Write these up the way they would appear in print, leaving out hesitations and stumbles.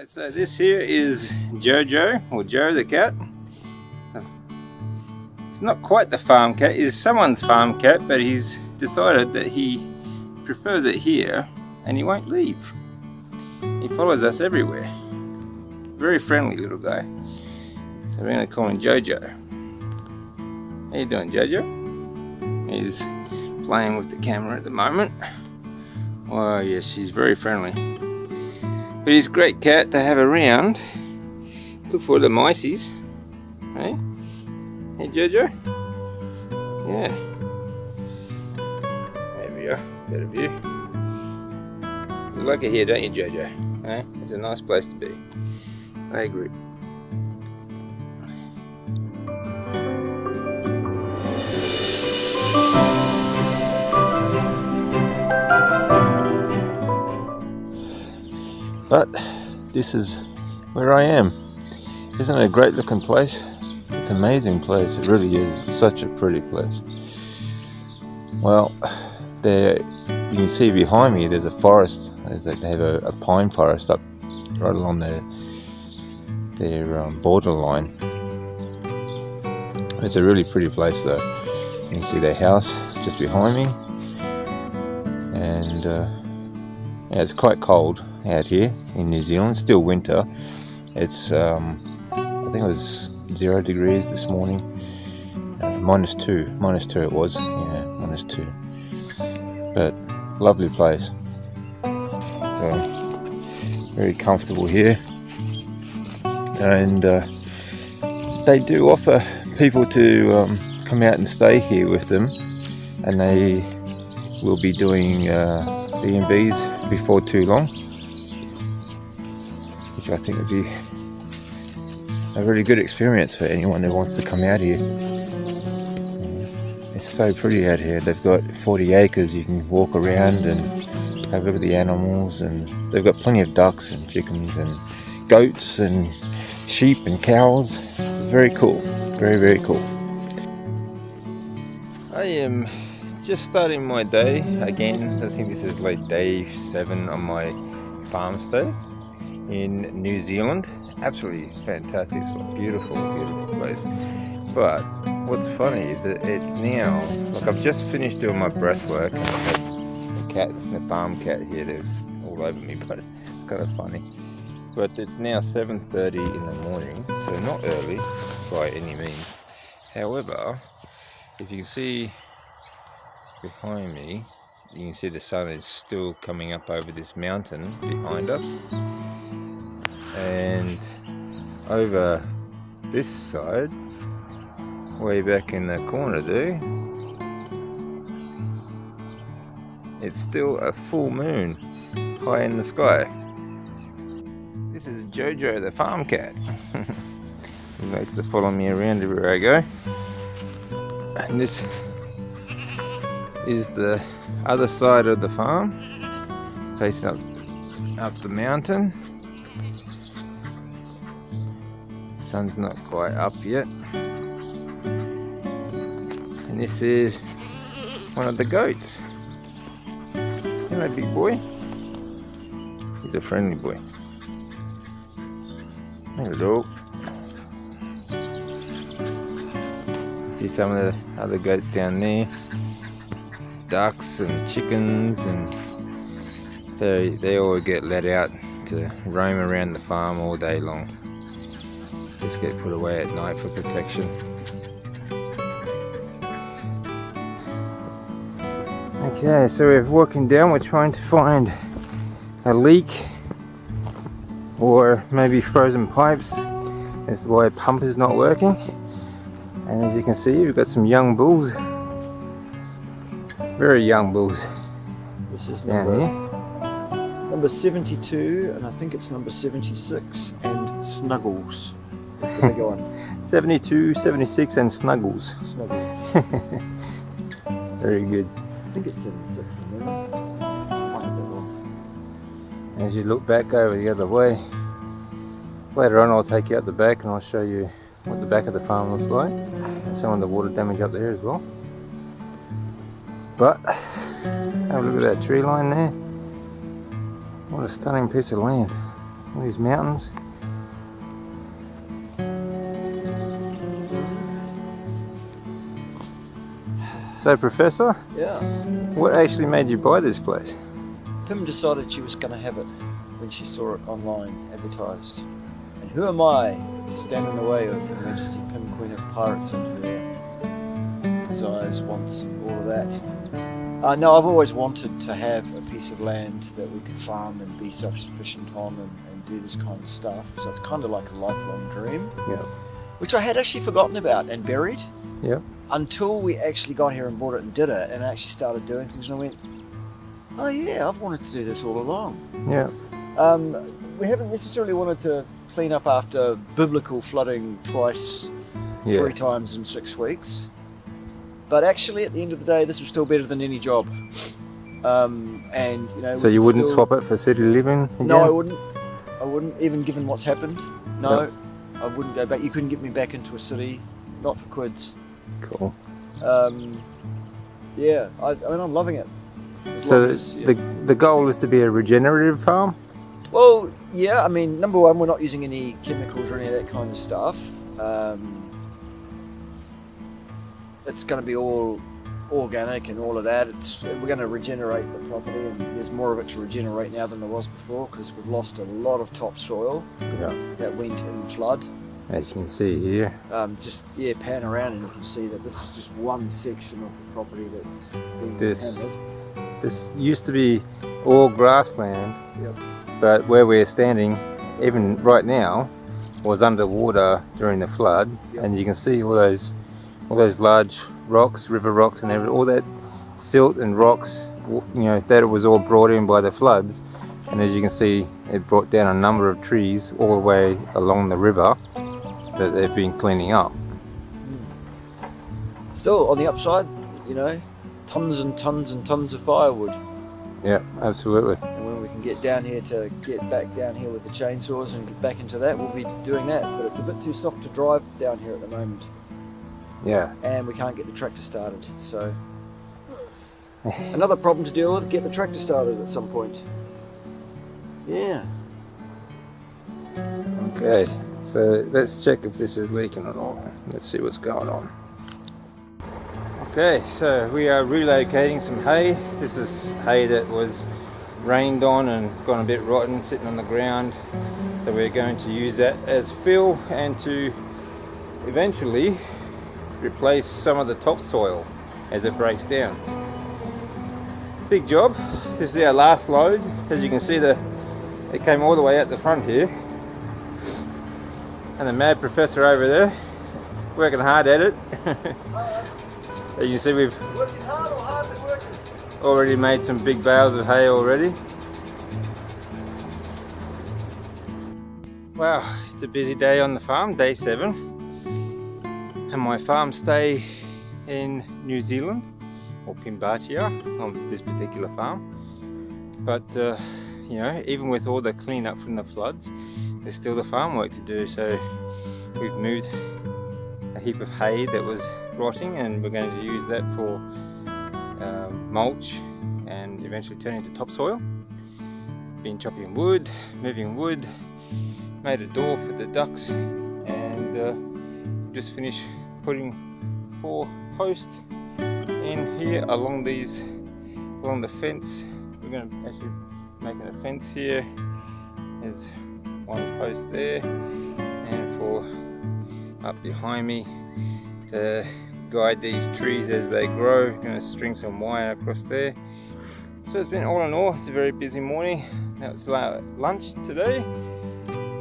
Alright, so this here is Jojo, or Joe the cat. It's not quite the farm cat, it's someone's farm cat, but he's decided that he prefers it here and he won't leave. He follows us everywhere. Very friendly little guy. So we're going to call him Jojo. How you doing, Jojo? He's playing with the camera at the moment. Oh yes, he's very friendly. But he's a great cat to have around. Good for the miceys. Hey? Hey Jojo? Yeah. There we are. Better view. You like it here, don't you, Jojo? Hey? It's a nice place to be. I agree. But this is where I am. Isn't it a great looking place? It's an amazing place. It really is. It's such a pretty place. Well, there you can see behind me there's a forest. They have a pine forest up right along their borderline. It's a really pretty place though. You can see their house just behind me, and yeah, it's quite cold out here in New Zealand. Still winter. It's I think it was 0 degrees this morning. -2 it was. Yeah, -2. But lovely place. So very comfortable here. And they do offer people to come out and stay here with them, and they will be doing B&Bs before too long, which I think would be a really good experience for anyone who wants to come out here. It's so pretty out here. They've got 40 acres. You can walk around and have a look at the animals, and they've got plenty of ducks and chickens and goats and sheep and cows. Very cool. Very, very cool. I am just starting my day again. I think this is like day 7 on my farm stay in New Zealand. Absolutely fantastic. It's a beautiful, beautiful place. But what's funny is that it's now, like I've just finished doing my breath work. The farm cat here is all over me, but it's kind of funny. But it's now 7:30 in the morning, so not early by any means. However, if you can see behind me, you can see the sun is still coming up over this mountain behind us. And over this side, way back in the corner there, it's still a full moon high in the sky. This is Jojo the farm cat. He likes to follow me around everywhere I go. And this is the other side of the farm, facing up the mountain. Sun's not quite up yet. And this is one of the goats. Hello, big boy. He's a friendly boy. Hello. See some of the other goats down there. Ducks and chickens, and they all get let out to roam around the farm all day long. Just get put away at night for protection. Okay, so we're walking down, we're trying to find a leak or maybe frozen pipes. That's why a pump is not working. And as you can see, we've got some young bulls. Very young bulls. This is number 72, and I think it's number 76, and Snuggles is the bigger one. 72, 76 and Snuggles. Snuggles. Very good. I think it's 76. As you look back over the other way, later on I'll take you out the back and I'll show you what the back of the farm looks like, and some of the water damage up there as well. But have a look at that tree line there. What a stunning piece of land. All these mountains. So, Professor, Yeah. what actually made you buy this place? Pim decided she was going to have it when she saw it online advertised. And who am I to stand in the way of Her Majesty Pim, Queen of Pirates, and her desires, wants, all of that? No, I've always wanted to have a piece of land that we could farm and be self-sufficient on and do this kind of stuff. So it's kind of like a lifelong dream, Yeah. which I had actually forgotten about and buried. Yeah. Until we actually got here and bought it and did it and actually started doing things, and I went, oh yeah, I've wanted to do this all along. Yeah. We haven't necessarily wanted to clean up after biblical flooding twice, Yeah. 3 times in 6 weeks. But actually, at the end of the day, this was still better than any job. And you know. So you wouldn't still... swap it for city living again? No, I wouldn't. I wouldn't, even given what's happened. No, Yep. I wouldn't go back. You couldn't get me back into a city, not for quids. Cool. Yeah, I mean, I'm loving it. As So long as, yeah. the goal is to be a regenerative farm? Well, yeah, I mean, number one, we're not using any chemicals or any of that kind of stuff. It's going to be all organic and all of that. We're going to regenerate the property, and there's more of it to regenerate now than there was before, because we've lost a lot of topsoil Yeah. that went in flood. As you can see here. Just pan around and you can see that this is just one section of the property that's been hammered. This used to be all grassland, Yep. but where we're standing, even right now, was underwater during the flood, Yep. and you can see all those large rocks, river rocks, and all that silt and rocks. You know, that was all brought in by the floods, and as you can see, it brought down a number of trees all the way along the river that they've been cleaning up. Still, on the upside, you know, tons and tons and tons of firewood. Yeah, absolutely. And when we can get down here to get back down here with the chainsaws and get back into that, we'll be doing that. But it's a bit too soft to drive down here at the moment. Yeah. And we can't get the tractor started. So another problem to deal with, get the tractor started at some point. Yeah. Okay, so let's check if this is leaking or not. Let's see what's going on. Okay, so we are relocating some hay. This is hay that was rained on and gone a bit rotten, sitting on the ground. So we're going to use that as fill and to eventually replace some of the topsoil as it breaks down. Big job. This is our last load. As you can see, it came all the way out the front here. And the mad professor over there, working hard at it. As you can see, we've Working hard or hardly working? already made some big bales of hay already. Wow, it's a busy day on the farm, day 7. And my farm stay in New Zealand, or PimBartia, on this particular farm. But you know, even with all the cleanup from the floods, there's still the farm work to do. So we've moved a heap of hay that was rotting, and we're going to use that for mulch and eventually turn into topsoil. Been chopping wood, moving wood, made a door for the ducks, and just finished putting 4 posts in here along the fence. We're going to actually making a fence here. There's 1 post there, and for up behind me to guide these trees as they grow. I'm going to string some wire across there. So it's been, all in all, it's a very busy morning. Now it's lunch today.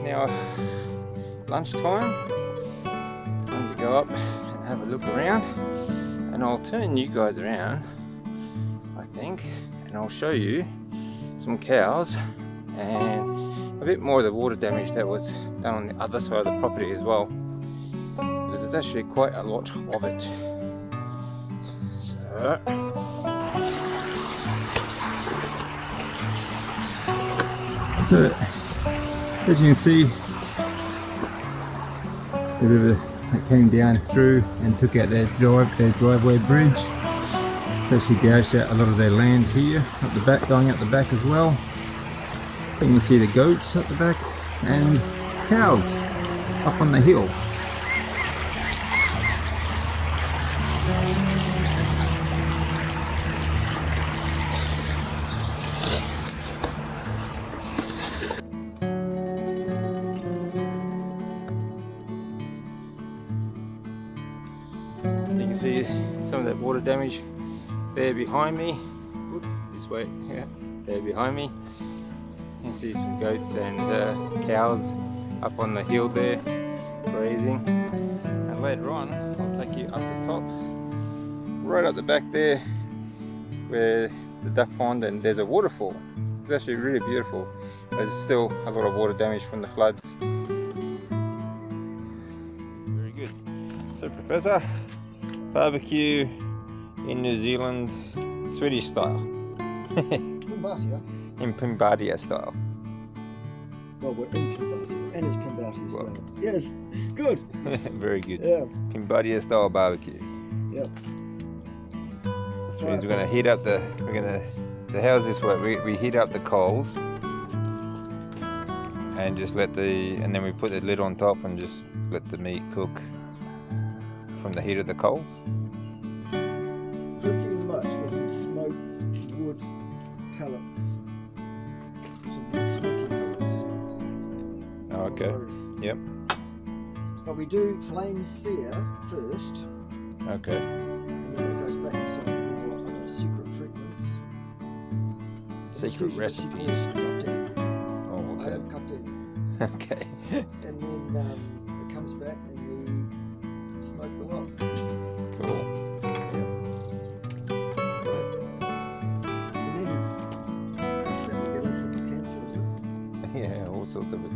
Now lunchtime. Time to go up and have a look around, and I'll turn you guys around, I think, and I'll show you some cows and a bit more of the water damage that was done on the other side of the property as well, because there's actually quite a lot of it. So as you can see, the river that came down through and took out their driveway bridge. It's actually gouged out a lot of their land here, up the back, going up the back as well. You can see the goats up the back. and cows up on the hill. You can see some of that water damage there behind me. Whoop, this way, yeah, there behind me. You can see some goats and cows up on the hill there, grazing. And later on, I'll take you up the top, right up the back there, where the duck pond, and there's a waterfall. It's actually really beautiful. There's still a lot of water damage from the floods. Very good. So, Professor, barbecue in New Zealand, Swedish style. PimBartia? In PimBartia style. Well, we're in PimBartia, and it's PimBartia style. Yes, good. Very good. Yeah. PimBartia style barbecue. Yep. Which means we're going to heat up the. So how's this work? We heat up the coals, and just and then we put the lid on top and just let the meat cook from the heat of the coals. Pretty much with some smoked wood pellets. Some wood smoky pellets. Oh, okay. Yep. But we do flame sear first. Okay. And then it goes back inside for other secret treatments. Secret recipes. Oh, I okay. have cut in. Okay. And then it comes back and we smoke the lot. Cool. And then after that we get all sorts of cancer, is it? Yeah, all sorts of it.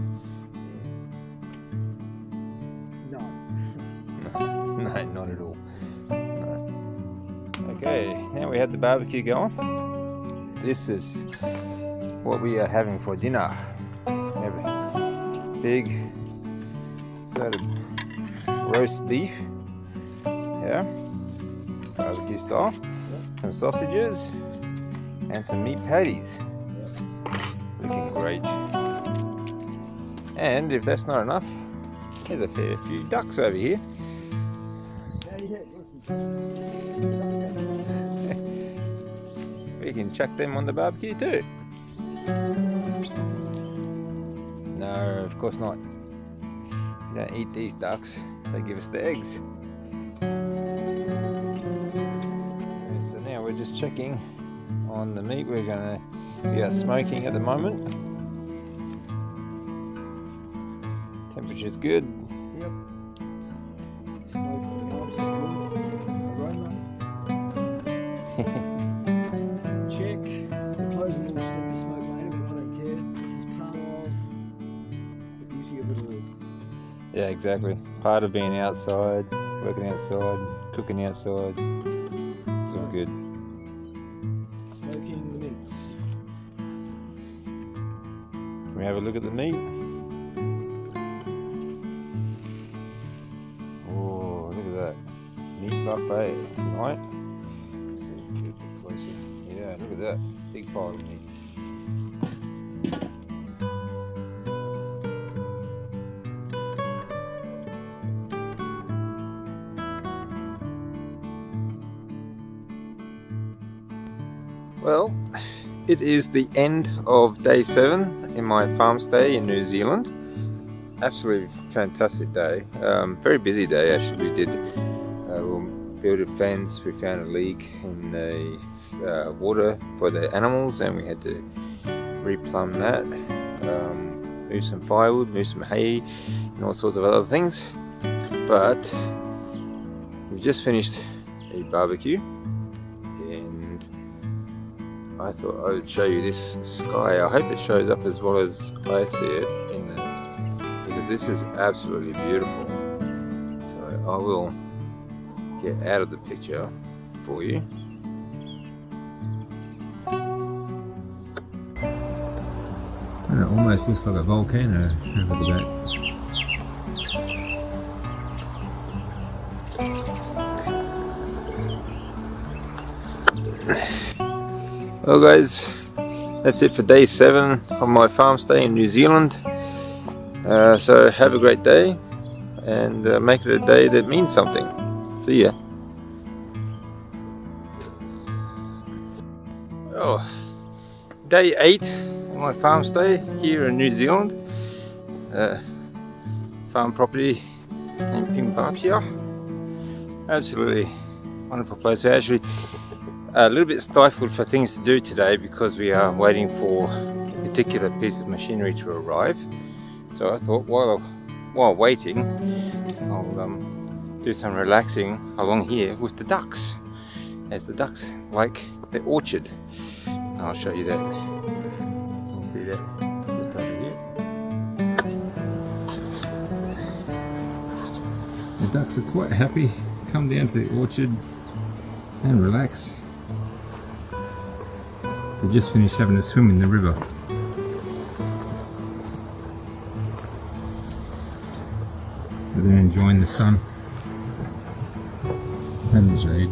No. No, not at all. No. Okay, now we had the barbecue going. This is what we are having for dinner. We have a big sort of roast beef, yeah, barbecue style, some sausages, and some meat patties. Looking great. And if that's not enough, there's a fair few ducks over here. We can chuck them on the barbecue too. No, of course not. We don't eat these ducks, they give us the eggs. Okay, so now we're just checking on the meat. We are smoking at the moment. Temperature's good. Yep. Smoke, nice, aroma. Check. The closing will stick a smoke later, but I don't care. This is part of the beauty of it all. Yeah, exactly. Part of being outside, working outside, cooking outside. It's all good. Smoking the meats. Can we have a look at the meat? Oh, look at that. Meat buffet tonight. Let's see, get a bit closer. Yeah, look at that. Big pile of meat. Well, it is the end of day 7 in my farm stay in New Zealand. Absolutely fantastic day. Very busy day actually. We did we'll build a fence. We found a leak in the water for the animals, and we had to replumb that. Move some firewood, move some hay, and all sorts of other things. But we just finished a barbecue, and I thought I would show you this sky. I hope it shows up as well as I see it because this is absolutely beautiful. So I will get out of the picture for you. And it almost looks like a volcano. Look at that. Well guys, that's it for day 7 of my farm stay in New Zealand. So have a great day, and make it a day that means something. See ya. Oh, day 8 of my farm stay here in New Zealand. Farm property in PimBartia. Absolutely wonderful place. We're actually a little bit stifled for things to do today because we are waiting for a particular piece of machinery to arrive. So I thought while waiting, I'll do some relaxing along here with the ducks, as the ducks like the orchard. And I'll show you that. You can see that just over here. The ducks are quite happy. Come down to the orchard and relax. They just finished having a swim in the river. They're enjoying the sun and the shade.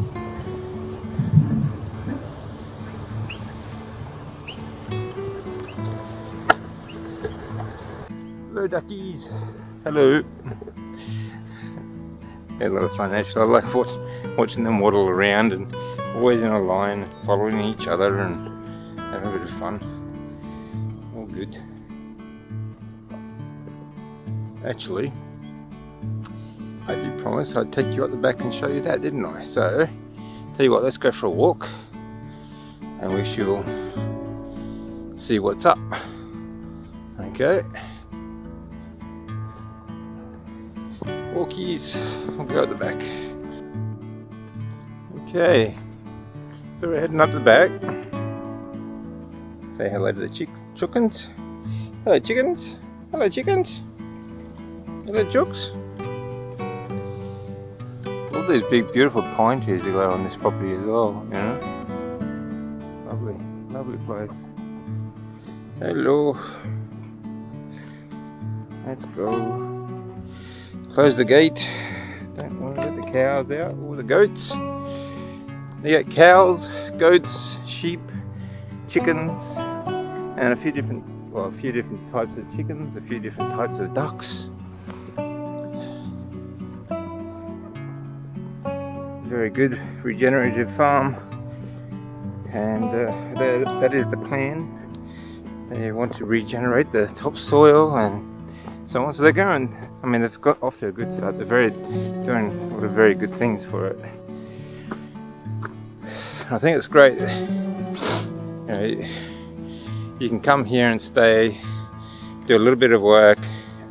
Hello duckies! Hello! A lot of fun actually. I like watching them waddle around and always in a line, following each other and having a bit of fun. All good. Actually, I did promise I'd take you up the back and show you that, didn't I? So, tell you what, let's go for a walk and we shall see what's up. Okay. Walkies, I'll go at the back. Okay, so we're heading up the back. Say hello to the chickens. Hello chickens. Hello chickens. Hello chooks. All these big beautiful pine trees you got on this property as well, you know. Lovely, lovely place. Hello. Let's go. Close the gate. Don't want to let the cows out or the goats. They got cows, goats, sheep, chickens, and a few different types of chickens, a few different types of ducks. Very good regenerative farm, and that is the plan. They want to regenerate the topsoil and so on. So they're going. I mean, they've got off to a good start. They're doing a lot of very good things for it. I think it's great. You know, you can come here and stay, do a little bit of work,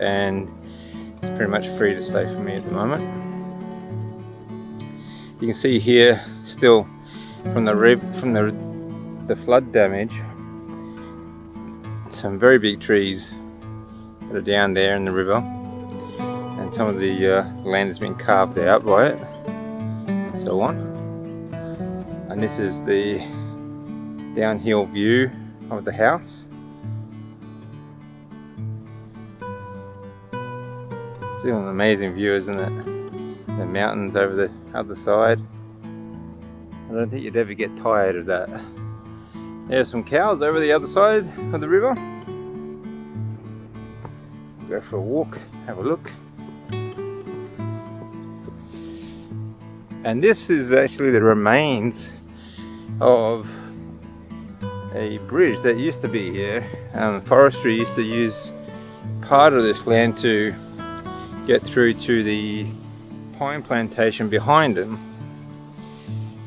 and it's pretty much free to stay for me at the moment. You can see here still from the flood damage, some very big trees that are down there in the river, and some of the land has been carved out by it, and so on. And this is the downhill view of the house. Still an amazing view, isn't it? The mountains over the other side. I don't think you'd ever get tired of that. There's some cows over the other side of the river. Go for a walk, have a look. And this is actually the remains of a bridge that used to be here. Forestry used to use part of this land to get through to the pine plantation behind them,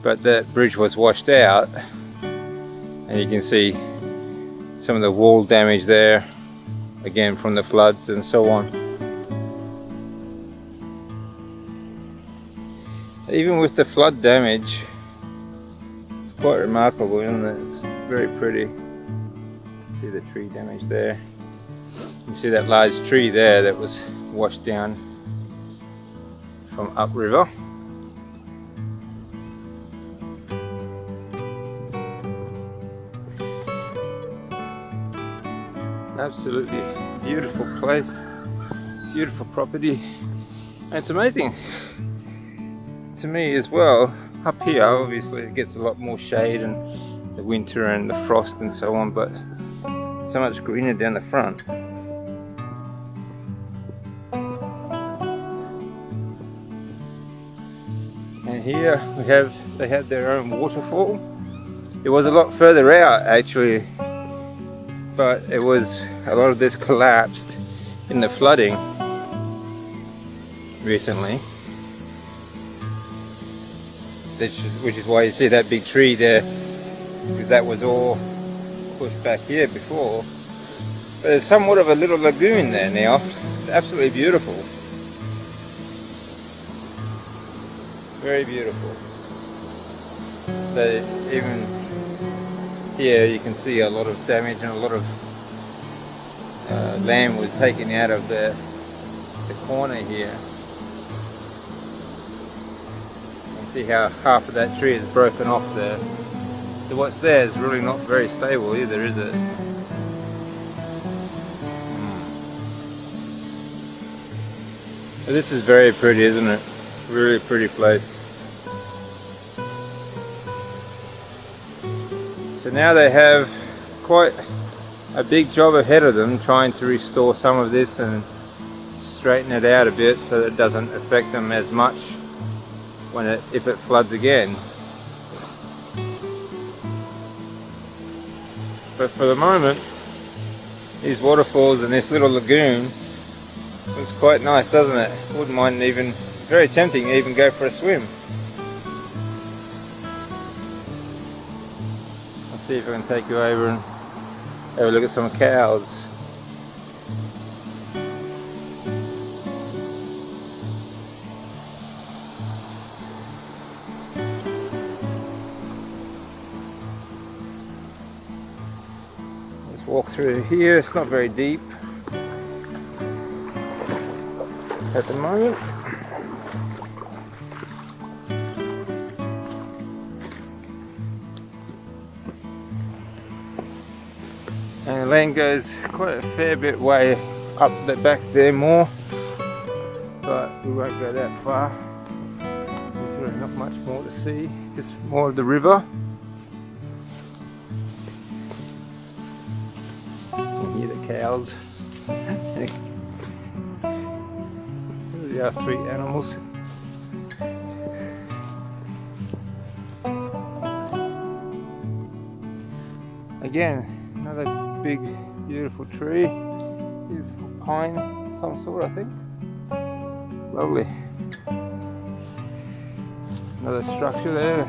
but that bridge was washed out, and you can see some of the wall damage there, again from the floods and so on. Even with the flood damage, it's quite remarkable, isn't it? It's very pretty. See the tree damage there. You see that large tree there that was washed down from upriver. Absolutely beautiful place, beautiful property. And it's amazing to me as well. Up here obviously it gets a lot more shade and the winter and the frost and so on, but so much greener down the front. here they have their own waterfall. It was a lot further out actually, but a lot of this collapsed in the flooding recently, which is why you see that big tree there, because that was all pushed back here before. But there's somewhat of a little lagoon there now. It's absolutely beautiful. Very beautiful. So even here you can see a lot of damage and a lot of land was taken out of the corner here. You can see how half of that tree is broken off there. So what's there is really not very stable either, is it? This is very pretty, isn't it? Really pretty place. So now they have quite a big job ahead of them, trying to restore some of this and straighten it out a bit so that it doesn't affect them as much if it floods again. But for the moment, these waterfalls and this little lagoon looks quite nice, doesn't it? Wouldn't mind even, it's very tempting to even go for a swim. I'll see if I can take you over and have a look at some cows. Let's walk through here, it's not very deep at the moment. And the land goes quite a fair bit way up the back there more, but we won't go that far. There's really not much more to see, just more of the river. You can hear the cows. They are sweet animals. Again, another big beautiful tree, beautiful pine, some sort I think. Lovely. Another structure there.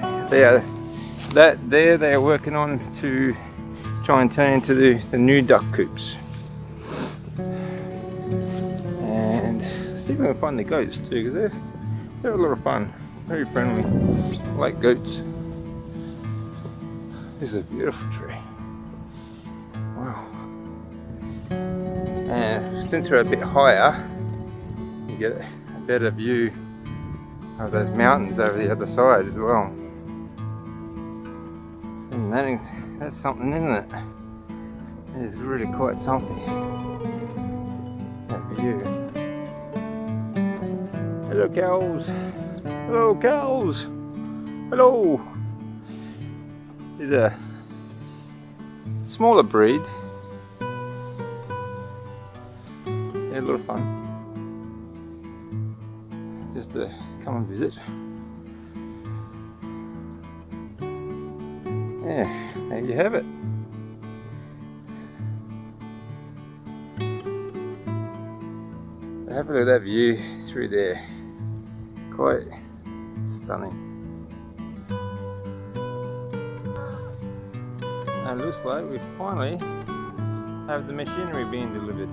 They are working on to try and turn into the new duck coops. See if we can find the goats too, because they're a lot of fun, very friendly, like goats. This is a beautiful tree. Wow. And since we're a bit higher, you get a better view of those mountains over the other side as well. And that's something, isn't it? It is really quite something. That view. Hello cows! Hello cows! Hello! It's a smaller breed. Yeah, a lot of fun. Just to come and visit. Yeah, there you have it. Have a look at that view through there. Quite stunning. And it looks like we finally have the machinery being delivered.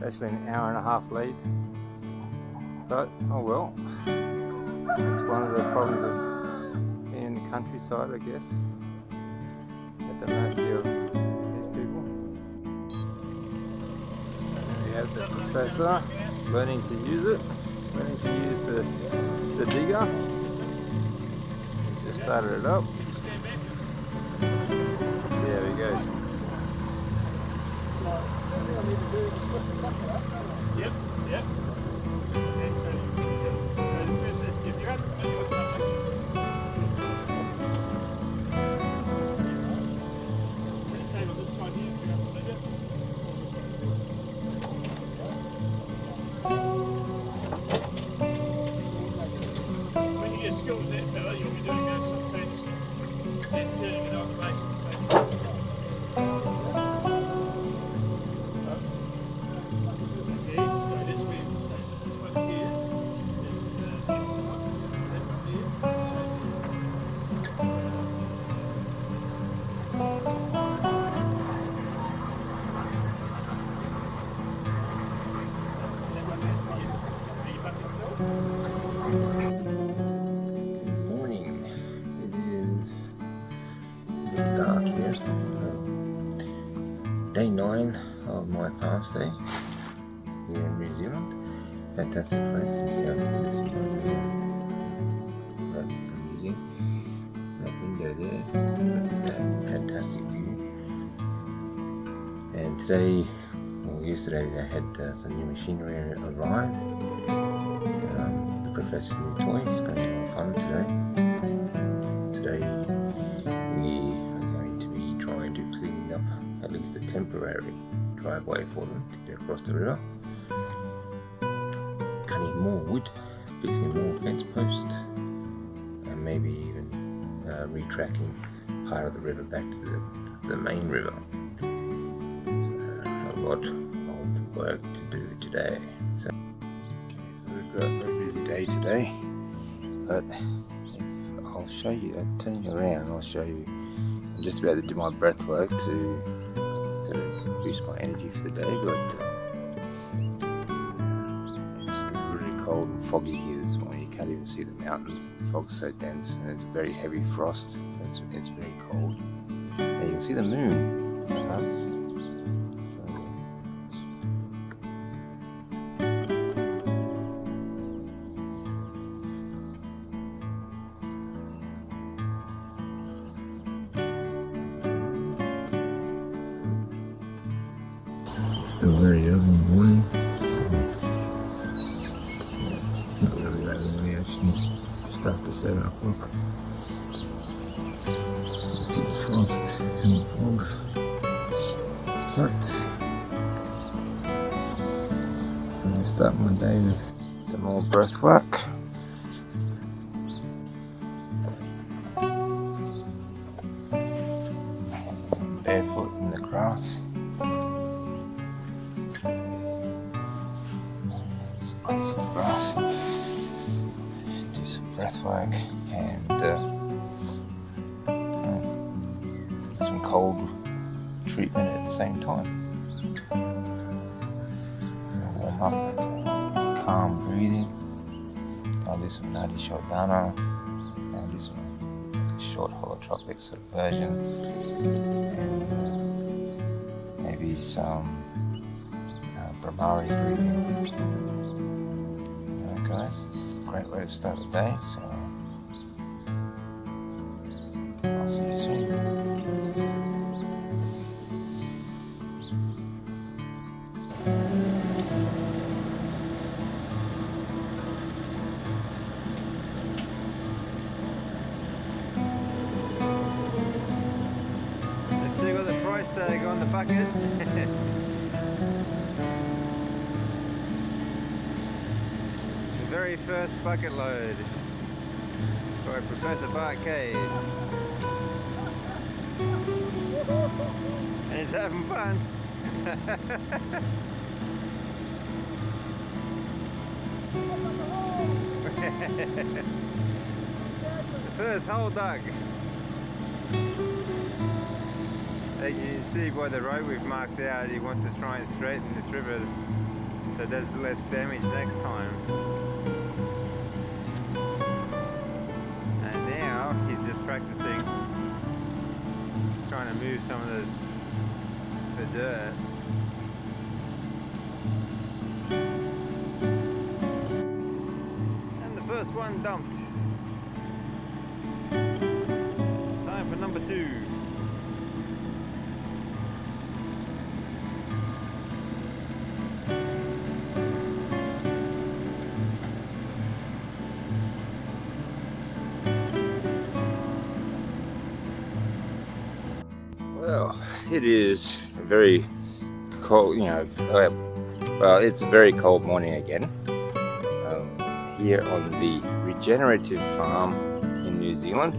Actually an hour and a half late, but oh well. It's one of the problems of being in the countryside, I guess, at the mercy of these people. So we have the professor learning to use it, learning to use the digger. He's just started it up. Let's see how he goes. Yep, yep. my farm stay here in New Zealand. Fantastic place. You see how this I'm using that window there. Look at that fantastic view. And today, well, yesterday I had some new machinery arrive. The professor's new toy is going to be more fun today. Today we are going to be trying to clean up at least a temporary driveway for them to get across the river. Cutting more wood, fixing more fence posts, and maybe even retracking part of the river back to the main river. So, a lot of work to do today. So we've got a very busy day today, but I'll show you, I'll turn you around and I'll show you. I'm just about to do my breath work to sort of boost my energy for the day, but it's really cold and foggy here this morning. You can't even see the mountains. The fog's so dense and it's a very heavy frost, so it's very cold. And you can see the moon. Still very early in the morning. Not really that early actually, just after 7 o'clock. You see the frost and the fog. But I'm going to start my day with some more breath work. Some barefoot in the grass. Some grass, do some breath work, and some cold treatment at the same time. Warm up, calm breathing. I'll do some Nadi Shodhana, I'll do some short holotropic sort of version, and maybe some Brahmari breathing. Guys, it's a great way to start the day, so I'll see you soon. Let's see what the price tag on the bucket. Very first bucket load by Professor Bart Kay. And he's having fun. The first hole dug. As you can see by the road we've marked out, he wants to try and straighten this river so there's less damage next time. He's just practicing trying to move some of the dirt. And the first one dumped. Time for number 2. Well, it is very cold, well, it's a very cold morning again. Here on the Regenerative farm in New Zealand,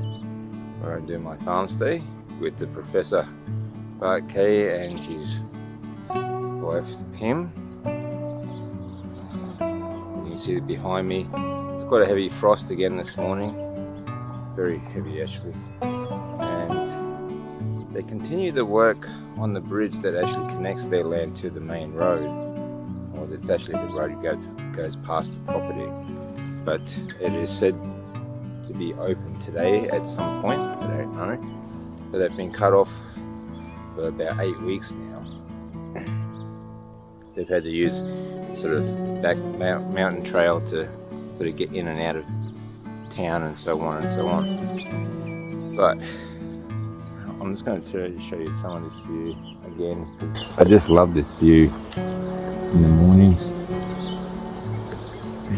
where I'm doing my farm stay with the Professor Bart Kay and his wife Pim. You can see it behind me. It's quite a heavy frost again this morning. Very heavy actually. They continue the work on the bridge that actually connects their land to the main road. Well, it's actually the road that goes past the property. But it is said to be open today at some point, I don't know. But they've been cut off for about 8 weeks now. they've had to use sort of back mountain trail to sort of get in and out of town and so on and so on. But I'm just going to show you some of this view again, because I just love this view in the mornings.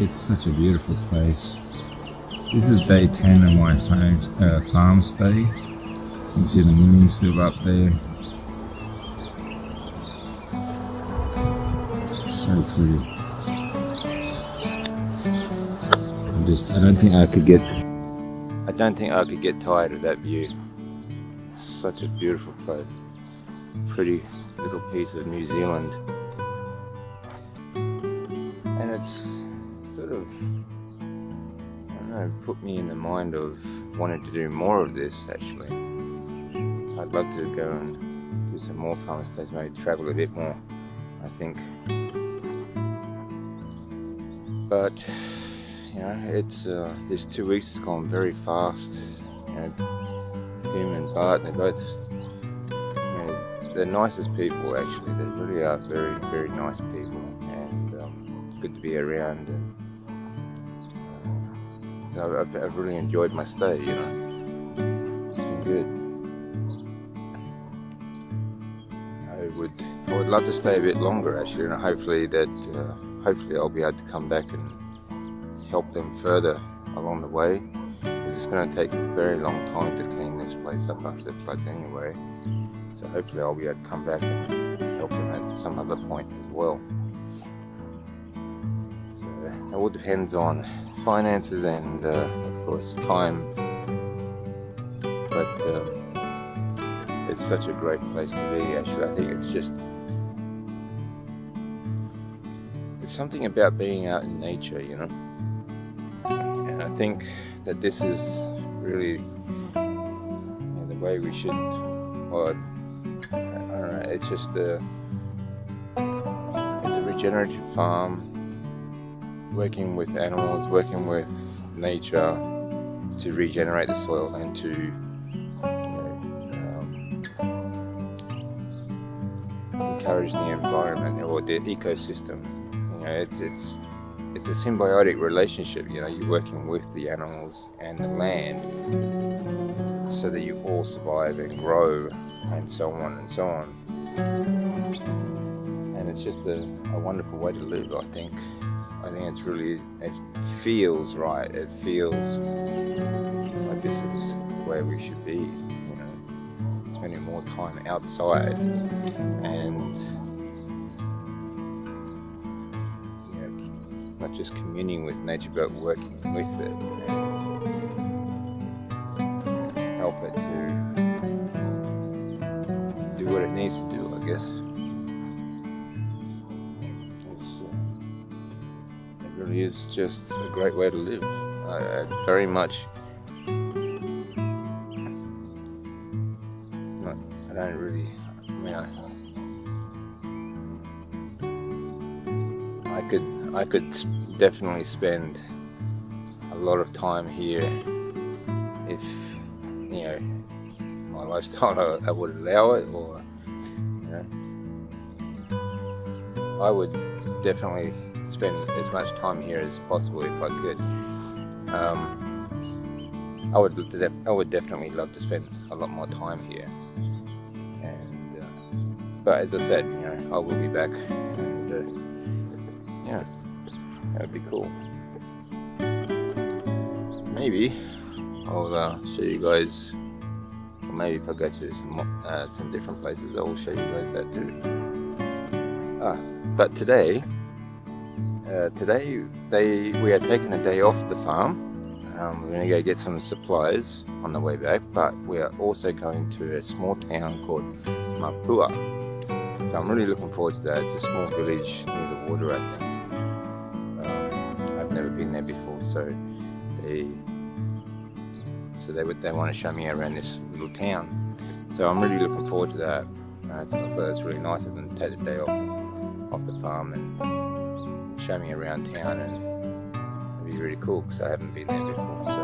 It's such a beautiful place. This is day 10 of my farm stay. You can see the moon still up there. It's so pretty. I don't think I could get tired of that view. It's such a beautiful place. Pretty little piece of New Zealand. And it's sort of, put me in the mind of wanting to do more of this actually. I'd love to go and do some more farm stays, maybe travel a bit more, I think. But it's this 2 weeks has gone very fast. Pim and Bart, they're both the nicest people actually. They really are very, very nice people, and good to be around. And so I've really enjoyed my stay. It's been good. I would love to stay a bit longer actually, and hopefully I'll be able to come back and help them further along the way, because it's going to take a very long time to clean this place up after the floods anyway. So hopefully I'll be able to come back and help them at some other point as well. So it all depends on finances and of course time, but it's such a great place to be actually. I think it's something about being out in nature, and I think that this is really the way we should, or I don't know, it's just it's a regenerative farm, working with animals, working with nature to regenerate the soil and to encourage the environment or the ecosystem. It's a symbiotic relationship. You're working with the animals and the land so that you all survive and grow and so on and so on. And it's just a wonderful way to live, I think. It feels right. It feels like this is where we should be, spending more time outside and not just communing with nature, but working with it and help it to do what it needs to do, I guess. It really is just a great way to live. I very much, I could definitely spend a lot of time here if my lifestyle I would allow it, or I would definitely spend as much time here as possible if I could. I would definitely love to spend a lot more time here, and but as I said, I will be back, and that would be cool. Maybe I'll show you guys, or maybe if I go to some different places, I will show you guys that too. But today we are taking a day off the farm. We're going to go get some supplies on the way back, but we are also going to a small town called Mapua. So I'm really looking forward to that. It's a small village near the water, I think. I've never been there before, so they want to show me around this little town. So I'm really looking forward to that. I thought it was really nice of them to take the day off the farm and show me around town, and it'd be really cool because I haven't been there before. So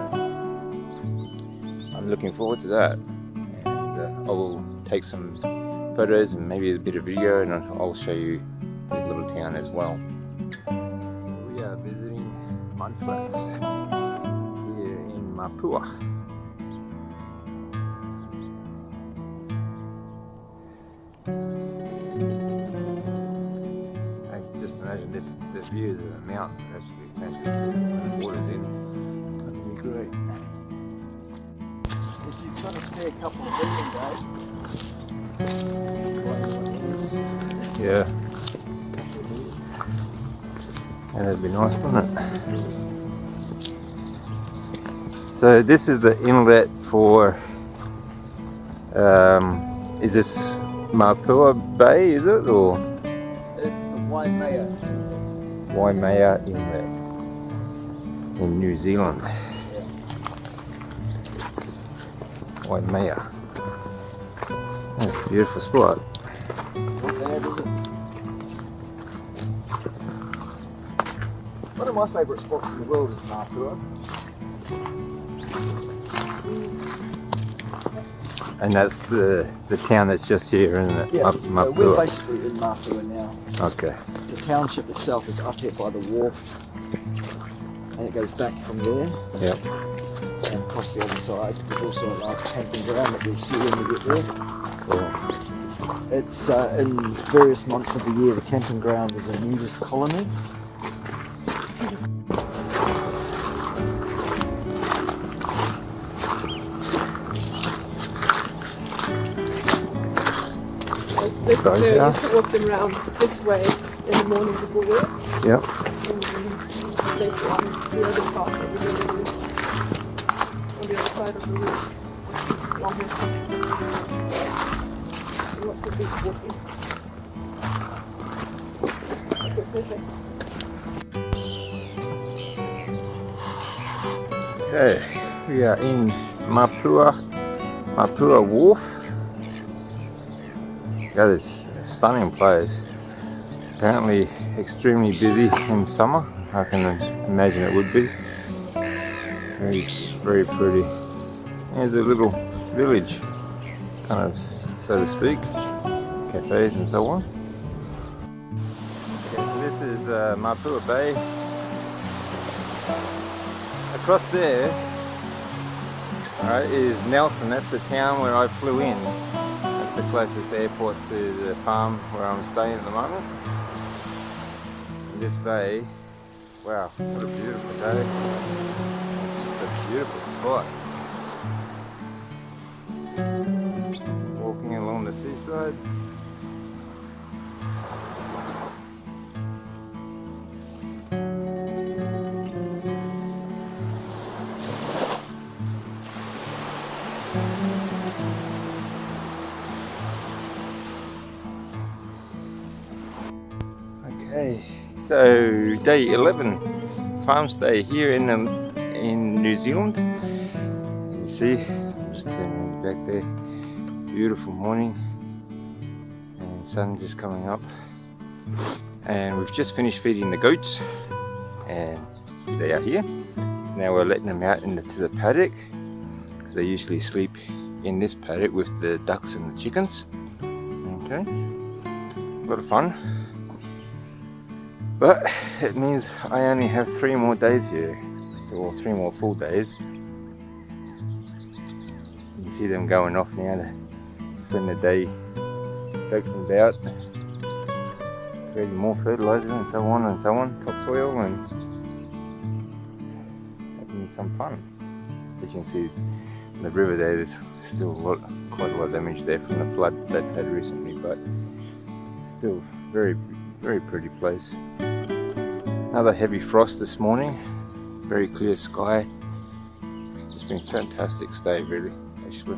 I'm looking forward to that, and I will take some photos and maybe a bit of video, and I'll show you this little town as well. We are visiting mud flats here in Mapua. Just imagine this, the views of the mountain. That's really fantastic. When the water's in, that'd be great. If you've got a spare couple of billion, Yeah. And that'd be nice, wouldn't it? So this is the inlet for, is this Mapua Bay, is it, or? it's the Waimea. Waimea Inlet in New Zealand. Waimea. That's a beautiful spot. Not bad, is it? One of my favourite spots in the world is Mapua. And that's the town that's just here, isn't it? Yeah, so we're Mapua. basically in Mapua now. Okay. The township itself is up here by the wharf, and it goes back from there Yep. and across the other side. There's also a large camping ground that you'll see when we get there. Cool. It's in various months of the year, the camping ground is a nudist colony. Basically, Yeah. you can walk them around this way in the morning before work, Yep. and later on the other part of the day, on the other side of the road, along here. Lots of people walking. Okay, perfect. Okay, we are in Mapua Wharf. Yeah, this stunning place. Apparently extremely busy in summer. I can imagine it would be. Very, very pretty. There's a little village, kind of, so to speak. Cafes and so on. Okay, so this is Mapua Bay. Across there, alright, is Nelson. That's the town where I flew in. That's the closest airport to the farm where I'm staying at the moment. And this bay, wow, what a beautiful day. Just a beautiful spot. Walking along the seaside. Okay, so day 11, farm stay here in New Zealand. You see, I'm just turning back there. Beautiful morning, and sun just coming up. And we've just finished feeding the goats, and they are here. So now we're letting them out into the paddock, because they usually sleep in this paddock with the ducks and the chickens. Okay, a lot of fun. But it means I only have 3 more days here, or 3 more full days. You see them going off now to spend the day joking about, creating more fertilizer and so on, topsoil, and having some fun. As you can see, in the river there's still quite a lot of damage there from the flood that had recently, but still very, very pretty place. Another heavy frost this morning, very clear sky. It's been a fantastic stay, really, actually.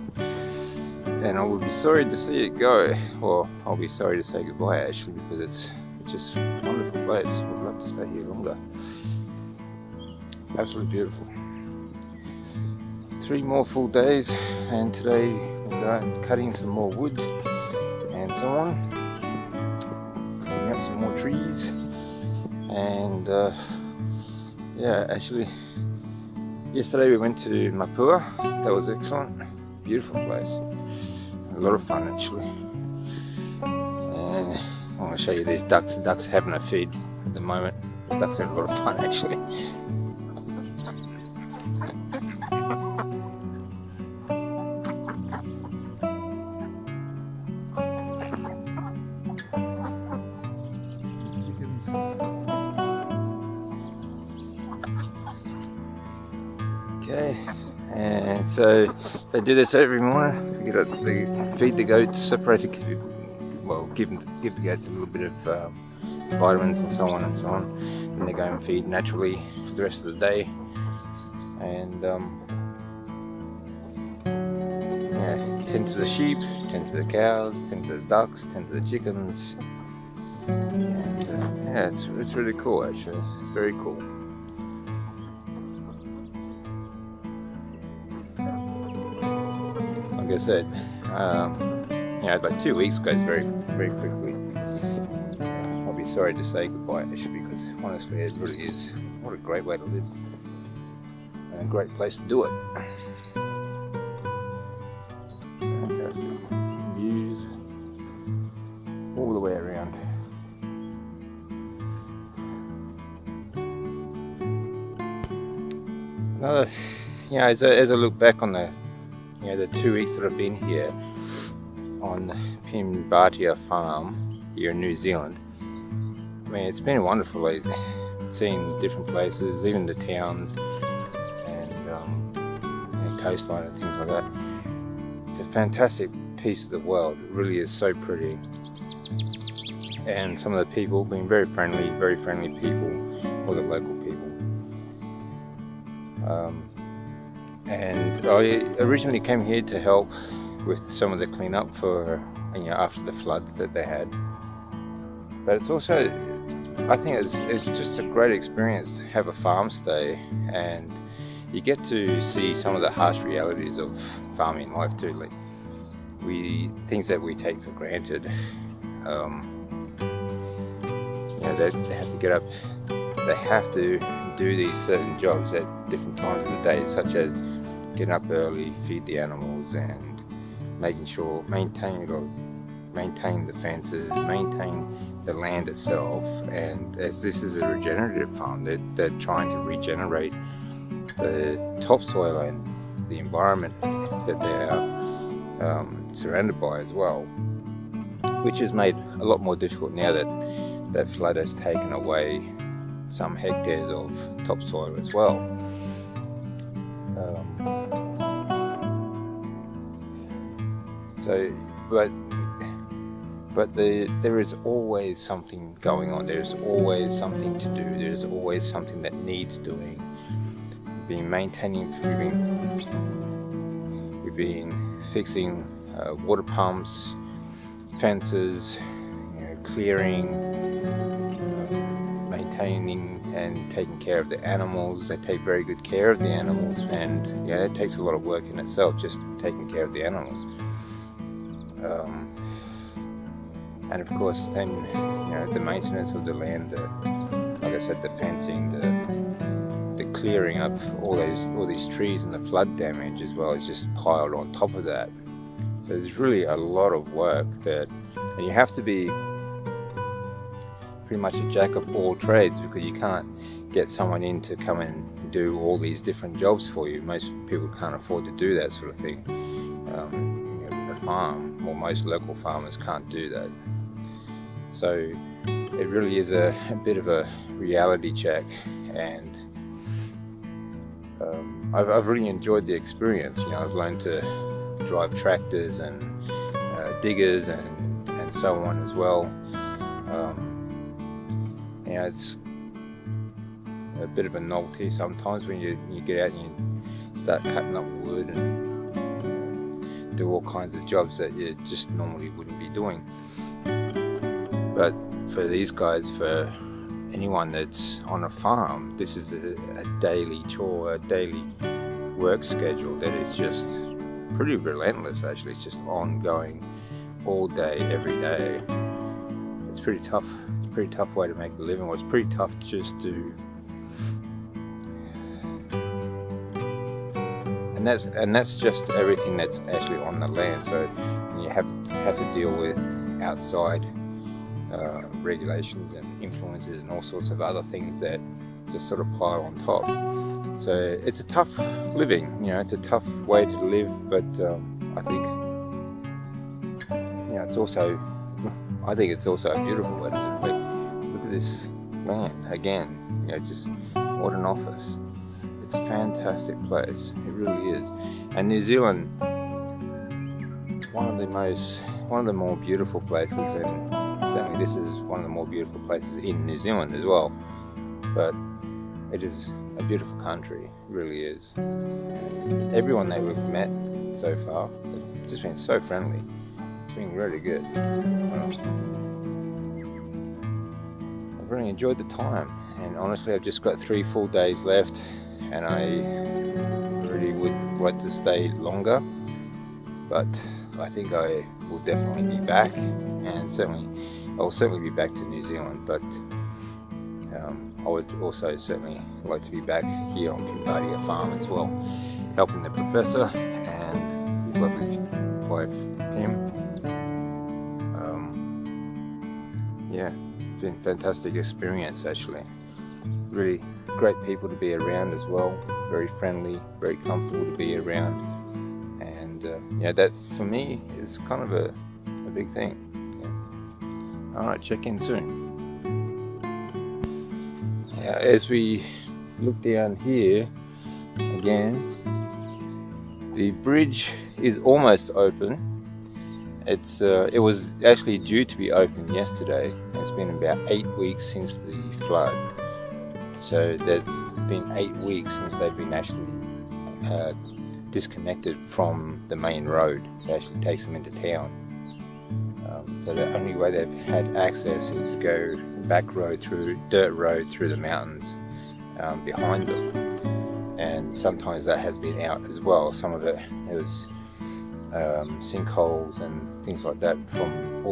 And I would be sorry to see it go. Well, I'll be sorry to say goodbye, actually, because it's just a wonderful place. Would love to stay here longer. Absolutely beautiful. 3 more full days, and today we'll go out cutting some more wood and so on. Cutting up some more trees. And yeah, actually yesterday we went to Mapua. That was excellent, beautiful place, a lot of fun actually. And want to show you these ducks. The ducks are having a feed at the moment. The ducks are having a lot of fun actually. Okay, and so they do this every morning. They feed the goats, separate the, well, give the goats a little bit of vitamins and so on and so on. And they go and feed naturally for the rest of the day. And yeah, tend to the sheep, tend to the cows, tend to the ducks, tend to the chickens. And yeah, it's really cool actually. It's very cool. Like I said, yeah, like 2 weeks goes very, very quickly. I'll be sorry to say goodbye actually, because honestly it really is, what a great way to live and a great place to do it. Fantastic views all the way around. Another, you know, as I look back on the 2 weeks that I've been here on PimBartia farm here in New Zealand, I mean, it's been wonderful, like seeing different places, even the towns and coastline and things like that. It's a fantastic piece of the world. It really is so pretty, and some of the people being very friendly people, all the local people. And I originally came here to help with some of the cleanup for, after the floods that they had. But it's also, I think it's just a great experience to have a farm stay, and you get to see some of the harsh realities of farming life too, like things that we take for granted. They have to get up, they have to do these certain jobs at different times of the day, such as getting up early, feed the animals, and making sure, maintain the fences, maintain the land itself. And as this is a regenerative farm, they're trying to regenerate the topsoil and the environment that they are surrounded by as well, which is made a lot more difficult now that that flood has taken away some hectares of topsoil as well. But there is always something going on. There's always something to do. There's always something that needs doing. We've been fixing water pumps, fences, clearing, maintaining and taking care of the animals. They take very good care of the animals, and it takes a lot of work in itself, just taking care of the animals. And of course then, the maintenance of the land, like I said, the fencing, the clearing of all these trees and the flood damage as well is just piled on top of that. So there's really a lot of work and you have to be pretty much a jack of all trades, because you can't get someone in to come and do all these different jobs for you. Most people can't afford to do that sort of thing. The farm, or most local farmers can't do that. So it really is a bit of a reality check, and I've really enjoyed the experience. I've learned to drive tractors and diggers and so on as well. It's a bit of a novelty sometimes when you get out and you start cutting up wood and do all kinds of jobs that you just normally wouldn't be doing. But for these guys, for anyone that's on a farm, this is a daily chore, a daily work schedule that is just pretty relentless actually. It's just ongoing all day, every day. It's pretty tough. It's a pretty tough way to make a living. Well, it's pretty tough just to, and that's just everything that's actually on the land. So you have to deal with outside regulations and influences and all sorts of other things that just sort of pile on top. So it's a tough living, it's a tough way to live, but I think it's also a beautiful way to live. Like, look at this land again, just what an office. It's a fantastic place, it really is. And New Zealand, one of the more beautiful places, and certainly this is one of the more beautiful places in New Zealand as well. But it is a beautiful country, it really is. Everyone that we've met so far, it's just been so friendly. It's been really good. I've really enjoyed the time, and honestly I've just got 3 full days left, and I really would like to stay longer, but I think I will definitely be back, and I will certainly be back to New Zealand, but I would also certainly like to be back here on PimBartia farm as well, helping the professor and his lovely wife Pim. It's been a fantastic experience actually. Really great people to be around as well, very friendly, very comfortable to be around, and that for me is kind of a big thing. Alright, check in soon. As we look down here again, the bridge is almost open. It was actually due to be open yesterday. It's been about 8 weeks since the flood, so that's been 8 weeks since they've been actually disconnected from the main road that actually takes them into town. So the only way they've had access is to go back dirt road through the mountains behind them, and sometimes that has been out as well. Some of it was sinkholes and things like that from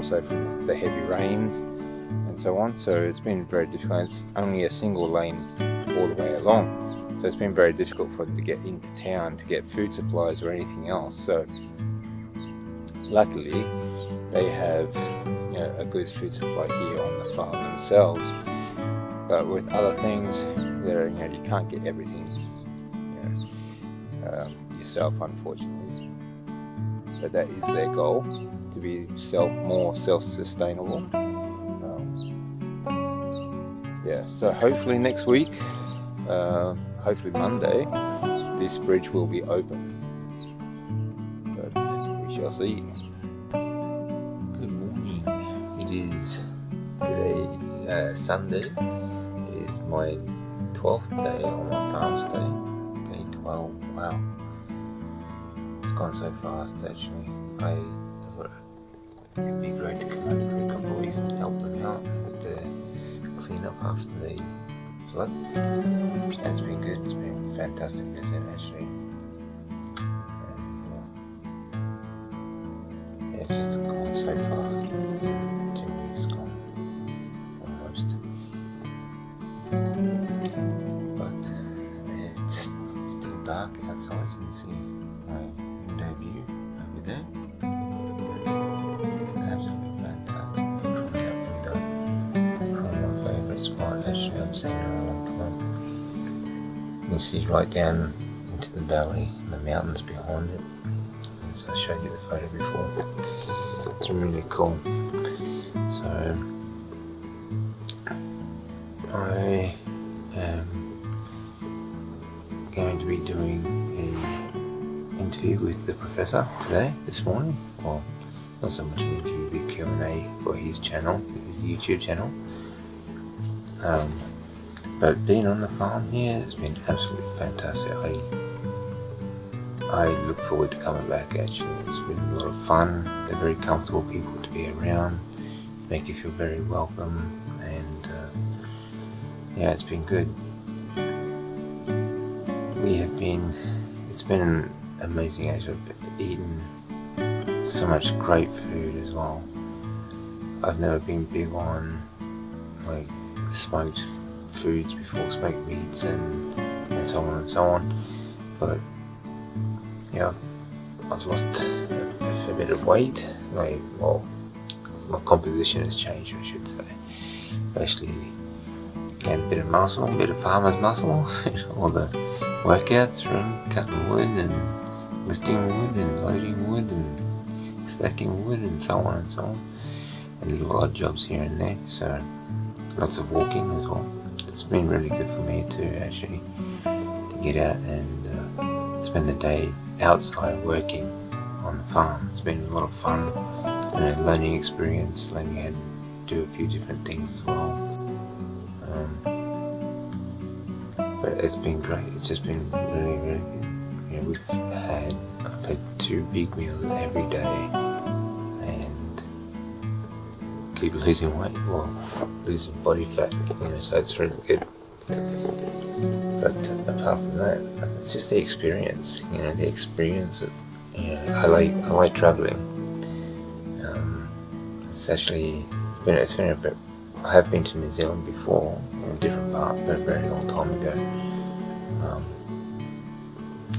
the heavy rains and so on. So it's been very difficult. It's only a single lane all the way along, so it's been very difficult for them to get into town to get food supplies or anything else. So luckily they have a good food supply here on the farm themselves, but with other things you can't get everything yourself, unfortunately. But that is their goal, to be more self-sustainable. So hopefully next week, hopefully Monday, this bridge will be open, but we shall see. Good morning. It is today Sunday. It is my 12th day on my farm stay. Day 12. Wow, it's gone so fast actually. I thought it'd be great to come over for a couple of weeks and help them out with the clean up after the flood. It's been good. It's been a fantastic visit actually. And, it's just gone so fast. 2 weeks gone almost. But it's still dark outside. You can see my window view over there. It's absolutely fantastic. From that window, from my favourite spot actually. I've seen it in a long time. You can see right down into the valley and the mountains behind it. As I showed you the photo before. It's really cool. So I am going to be doing an interview with the professor this morning. Well, not so much an interview, but Q&A for his channel, his YouTube channel. But being on the farm here has been absolutely fantastic. I look forward to coming back actually. It's been a lot of fun. They're very comfortable people to be around, make you feel very welcome, and it's been good. It's been an amazing actually. I've eaten so much great food as well. I've never been big on like smoked foods before, smoked meats and so on and so on, but I've lost a fair bit of weight, my composition has changed, I should say. Basically, gained a bit of muscle, a bit of farmer's muscle, all the workouts from cutting wood and lifting wood and loading wood and stacking wood and so on and so on. And little odd jobs here and there, so lots of walking as well. It's been really good for me too, actually, to get out and spend the day outside working on the farm. It's been a lot of fun, learning experience, learning how to do a few different things as well. But it's been great. It's just been really, really good. I've had 2 big meals every day, and keep losing weight, well, losing body fat, so it's really good. But apart from that, it's just the experience, the experience of, I like traveling. It's been a bit, I have been to New Zealand before, in a different part, but a very long time ago.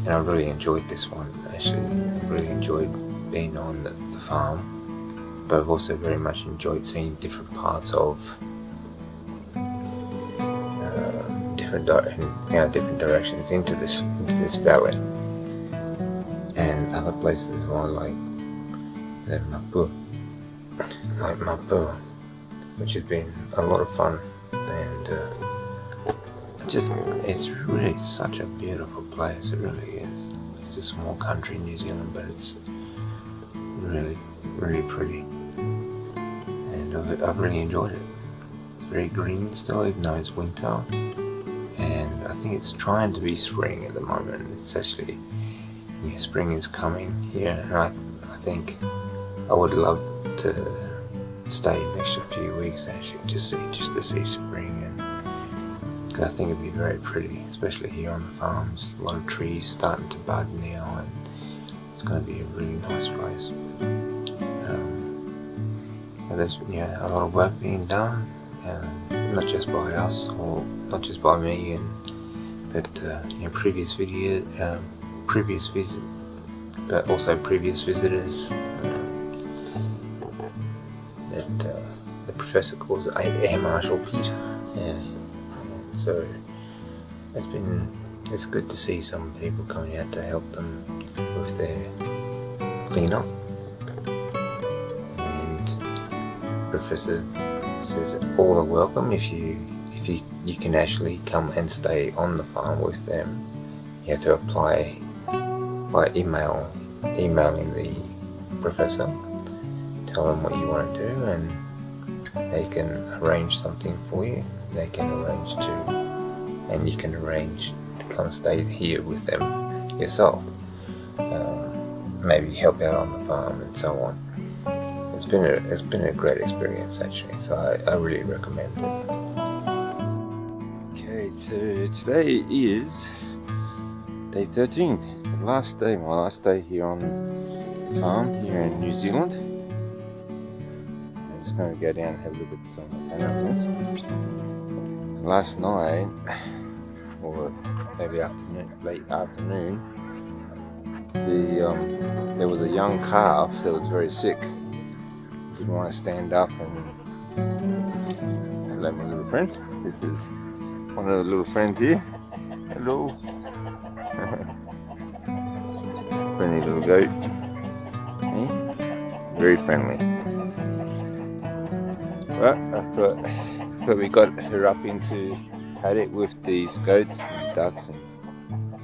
And I really enjoyed this one, actually. I really enjoyed being on the farm, but I've also very much enjoyed seeing different parts of different directions into this valley, and other places as well, like Mapu, which has been a lot of fun, and it's really such a beautiful place. It really is. It's a small country, New Zealand, but it's really, really pretty, and I've really enjoyed it. It's very green still, even though it's winter, and I think it's trying to be spring at the moment. It's actually, spring is coming here, and I think I would love to stay an extra few weeks, actually, just to see spring, and I think it'd be very pretty, especially here on the farms. A lot of trees starting to bud now, and it's going to be a really nice place. And there's a lot of work being done, not just by us, or not just by me, but previous visitors. That the professor calls it Air Marshal Pete. So it's good to see some people coming out to help them with their cleanup. And Professor says all are welcome if you can actually come and stay on the farm with them. You have to apply by emailing the professor, tell them what you want to do, and they can arrange something for you. They can arrange and you can arrange to come stay here with them yourself. Maybe help out on the farm and so on. It's been a great experience, actually, so I really recommend it. Okay, so today is day 13, my last day here on the farm here in New Zealand. I'm just going to go down and have a look at some of the animals. Last night, or late afternoon, there was a young calf that was very sick. Didn't want to stand up, and hello, my little friend. This is one of the little friends here. Hello. Friendly little goat. Very friendly. But I thought we got her up into paddock with these goats and ducks and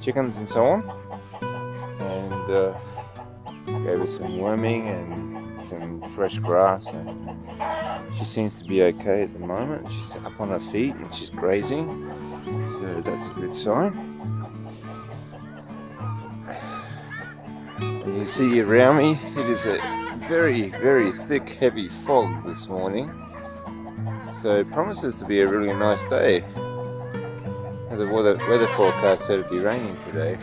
chickens and so on, and gave her some worming and some fresh grass, and she seems to be okay at the moment. She's up on her feet and she's grazing, so that's a good sign. And you see around me, it is a very, very thick, heavy fog this morning. So it promises to be a really nice day. The weather forecast said it'd be raining today.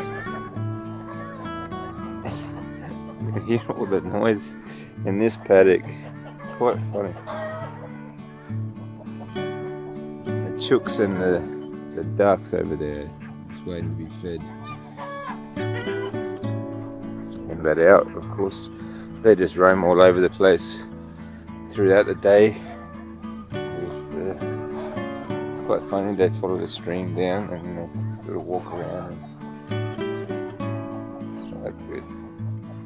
You can hear all the noise in this paddock. It's quite funny. The chooks and the ducks over there just waiting to be fed. And let out, of course. They just roam all over the place. throughout the day. It's quite funny, they follow the stream down and do a walk around. And that's good.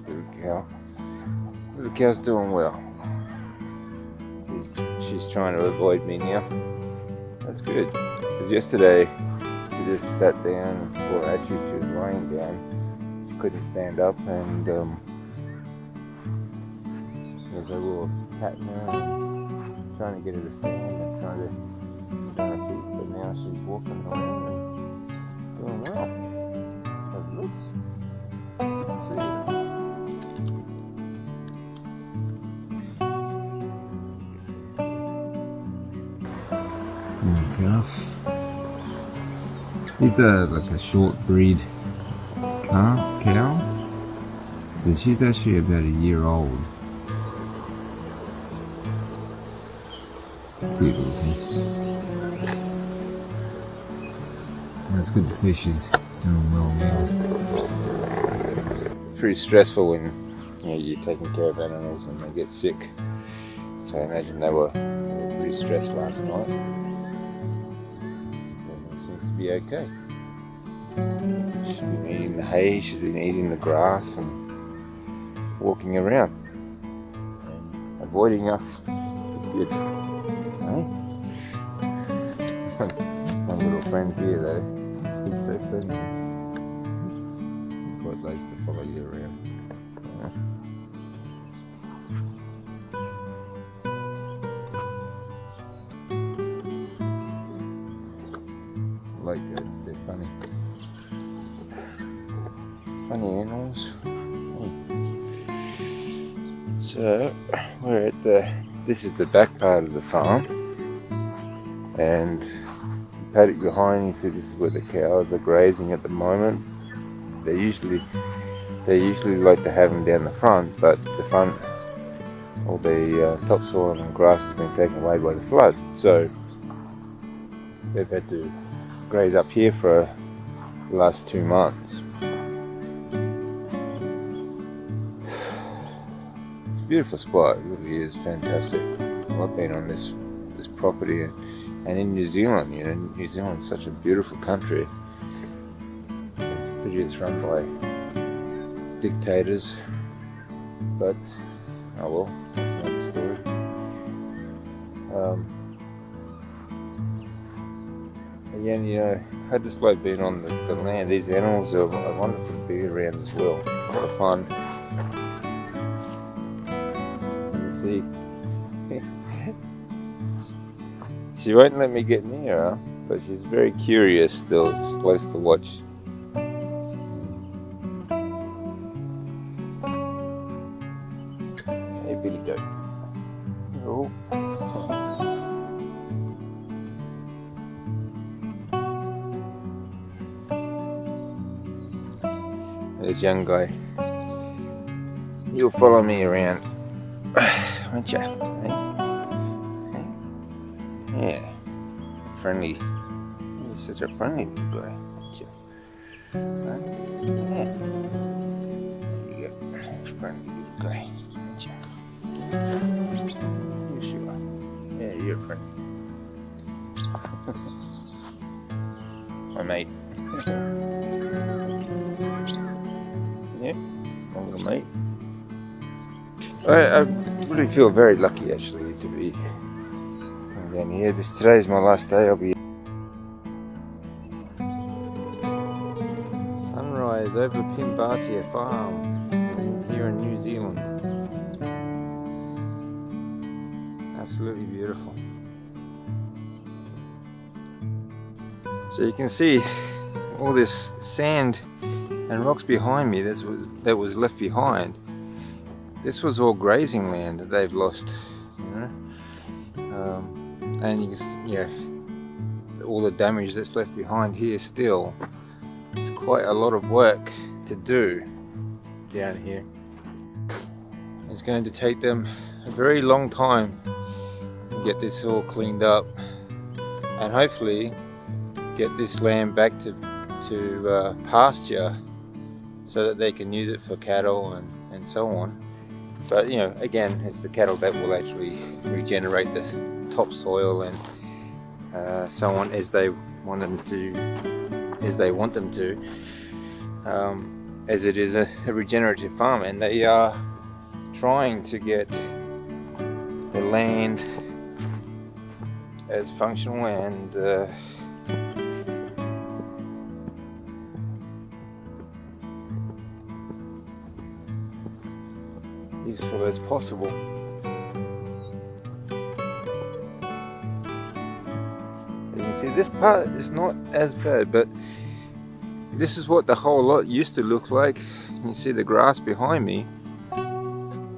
Little cow. Little cow's doing well. She's trying to avoid me now. That's good. Because yesterday she just sat down, well actually she was lying down. She couldn't stand up and as I was patting her and trying to get her to stand and trying to get on her feet, but now she's walking around and doing well. It looks good to see. Calf. It's like a short breed cow. So she's actually about a year old. Cute little thing. And it's good to see she's doing well now. It's pretty stressful when you're taking care of animals and they get sick. So I imagine they were pretty stressed last night. Seems to be okay. She's been eating the hay, she's been eating the grass and walking around and avoiding us. It's good. Hey? My little friend here though, he's so friendly. He quite likes to follow you around. Like goats, they're funny. Funny animals. So we're at this is the back part of the farm, and the paddock behind you see this is where the cows are grazing at the moment. They usually like to have them down the front, but the front, all the topsoil and grass has been taken away by the flood, so they've had to graze up here for the last 2 months. It's a beautiful spot, it really is fantastic. I've been on this property and in New Zealand, New Zealand's such a beautiful country. It's pretty, it's run by dictators, but oh well, that's another story. Again, I just like being on the land. These animals are wonderful to be around as well. A lot of fun. You see, she won't let me get near her, but she's very curious still. She likes to watch. Hey, Billy goat. Oh. This young guy, he'll follow me around, won't ya? Hey? Yeah, friendly. He's such a friendly little guy, aren't you? Huh? Yeah. There you go, friendly little guy, aren't you? Yes, you are. Yeah, you're friendly. My mate. Yeah, my little mate. I really feel very lucky actually to be down here. Today's my last day. I'll be sunrise over PimBartia farm here in New Zealand. Absolutely beautiful. So you can see all this sand and rocks behind me that was left behind. This was all grazing land that they've lost, and you can see, all the damage that's left behind here still. It's quite a lot of work to do down here. It's going to take them a very long time to get this all cleaned up, and hopefully get this land back to pasture so that they can use it for cattle and so on. But you know, again, it's the cattle that will actually regenerate the topsoil and so on as they want them to, as it is a regenerative farm, and they are trying to get the land as functional and useful as possible. You can see this part is not as bad, but this is what the whole lot used to look like. You see the grass behind me,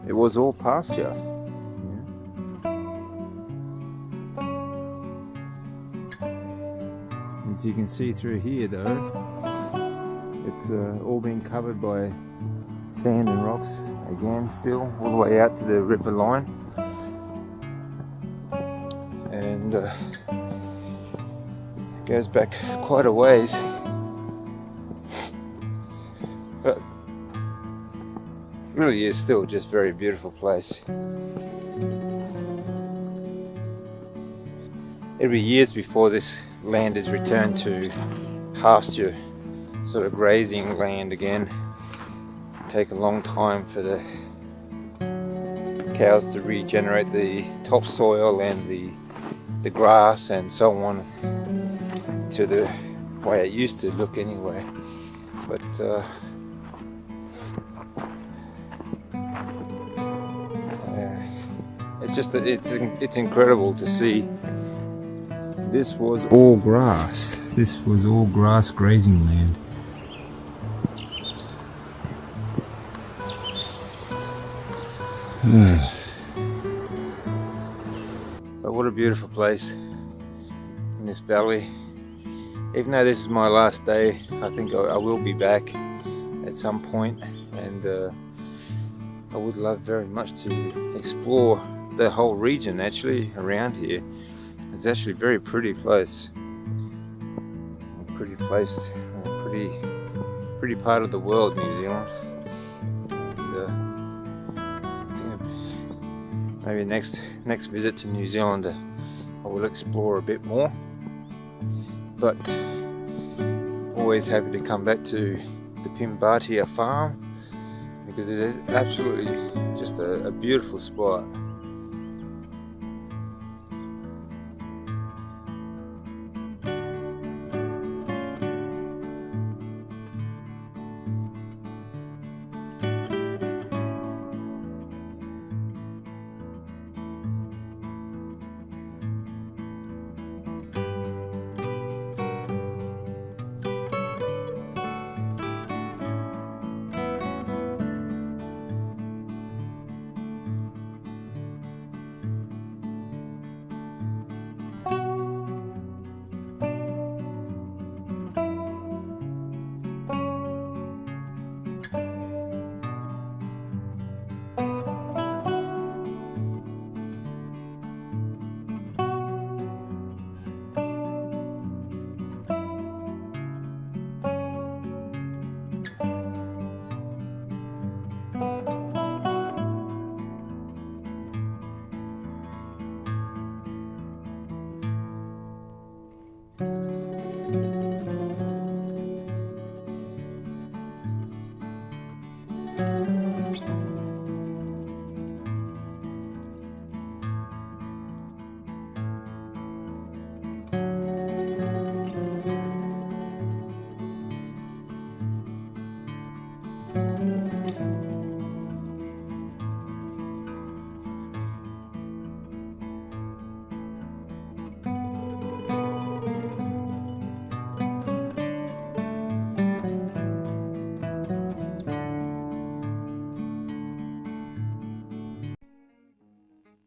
it was all pasture. As you can see through here though, it's all been covered by sand and rocks again, still all the way out to the river line, and goes back quite a ways, but really is still just a very beautiful place. Every years before this land is returned to pasture, sort of grazing land again, take a long time for the cows to regenerate the topsoil and the grass and so on to the way it used to look anyway. But it's just it's incredible to see. This was all grass. This was all grass grazing land. But what a beautiful place in this valley. Even though this is my last day, I think I will be back at some point, and I would love very much to explore the whole region actually around here. It's actually a very pretty place. Pretty place, pretty part of the world, New Zealand. Maybe next visit to New Zealand I will explore a bit more, but always happy to come back to the PimBartia farm because it is absolutely just a beautiful spot.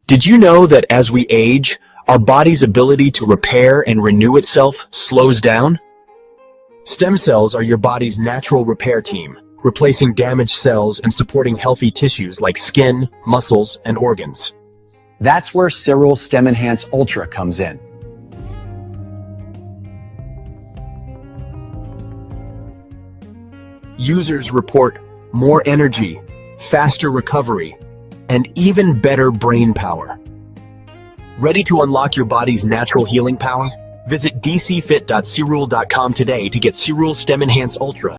Did you know that as we age, our body's ability to repair and renew itself slows down? Stem cells are your body's natural repair team, replacing damaged cells and supporting healthy tissues like skin, muscles, and organs. That's where Cereal Stem Enhance Ultra comes in. Users report more energy, faster recovery, and even better brain power. Ready to unlock your body's natural healing power? Visit dcfit.cerule.com today to get Cerule Stem Enhance Ultra.